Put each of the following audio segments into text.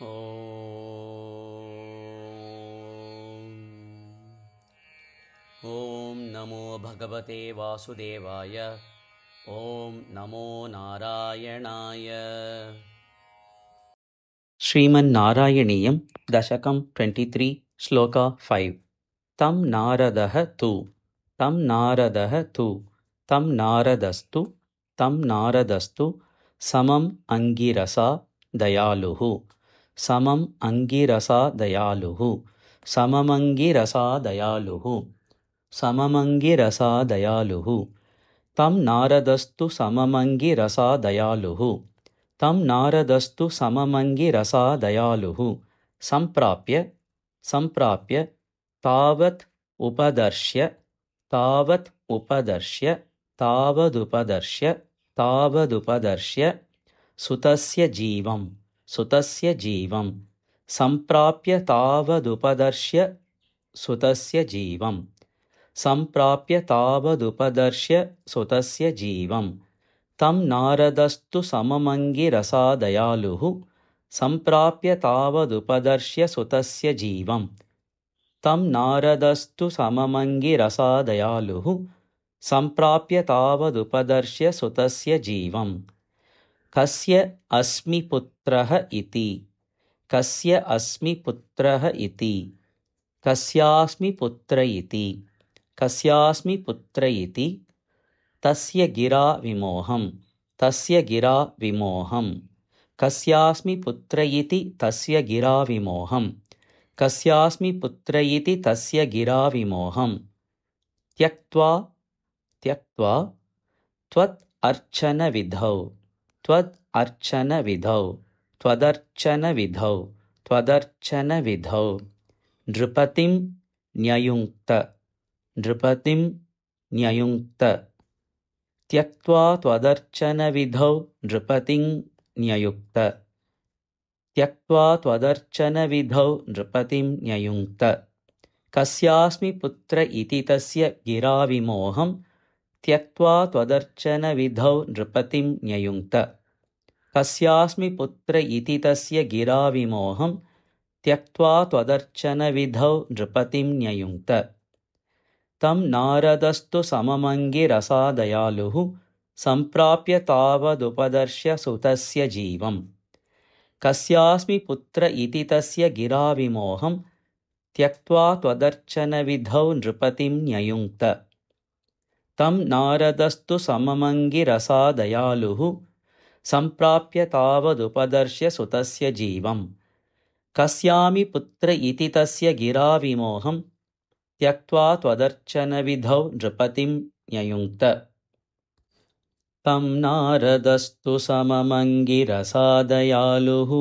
ॐ नमो भगवते वासुदेवाय। ॐ नमो नारायणाय। श्रीमन्नारायणीयं दशकं 23 श्लोका 5। तं नारदः तु नारदस्तु समम् अंगिरसा दयालुः तं नारदस्तु सममङ्गिरसा दयालुः सम्प्राप्य तावदुपदर्श्य सुतस्य जीवं सम्प्राप्य तावदुपदर्श्य सुतस्य जीवं तं नारदस्तु सममङ्गिरसा दयालुः सम्प्राप्य तावदुपदर्श्य सुतस्य जीवं तं नारदस्तु सममङ्गिरसा दयालुः सम्प्राप्य तावदुपदर्श्य सुतस्य जीवं कस्य अस्मि पुत्रः इति कस्यास्मि पुत्र इति तस्य गिरा विमोहं कस्यास्मि पुत्र इति तस्य गिरा विमोहं त्यक्त्वा त्वदर्चनविधौ नृपतिं न्ययुङ्क्त त्यक्त्वा त्वदर्चनविधौ नृपतिं न्ययुङ्क्त कस्यास्मि पुत्र इति तस्य गिरा विमोहं त्यक्त्वा त्वदर्चनविधौ नृपतिं न्ययुङ्क्त कस्यास्मि पुत्र इति तस्य गिरा विमोहं त्यक्त्वा त्वदर्चनविधौ नृपतिं न्ययुङ्क्त तं नारदस्तु सममङ्गिरसा दयालुः सम्प्राप्य तावदुपदर्श्य सुतस्य जीवं कस्यास्मि पुत्र इति तस्य गिरा विमोहं त्यक्त्वा त्वदर्चनविधौ नृपतिं न्ययुङ्क्त तं नारदस्तु सममङ्गिरसा दयालुः सम्प्राप्य तावदुपदर्श्य सुतस्य जीवं कस्यामि पुत्र इति तस्य गिरा विमोहं त्यक्त्वा त्वदर्चनविधौ नृपतिं न्ययुङ्क्त तं नारदस्तु सममङ्गिरसा दयालुः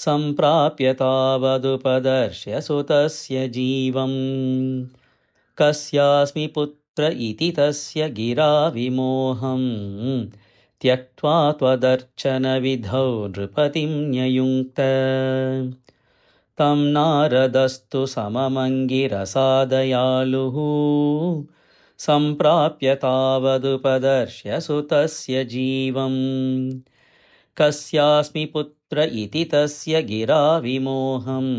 सम्प्राप्य तावदुपदर्श्य सुतस्य जीवं कस्यास्मि पुत्र इति तस्य गिरा विमोहं त्यक्त्वा त्वदर्चनविधौ नृपतिं न्ययुङ्क्त तं नारदस्तु सममङ्गिरसा दयालुः सम्प्राप्य तावदुपदर्श्य सुतस्य जीवं कस्यास्मि पुत्र इति तस्य गिरा विमोहं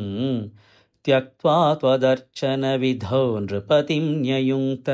त्यक्त्वा त्वदर्चनविधौ नृपतिं न्ययुङ्क्त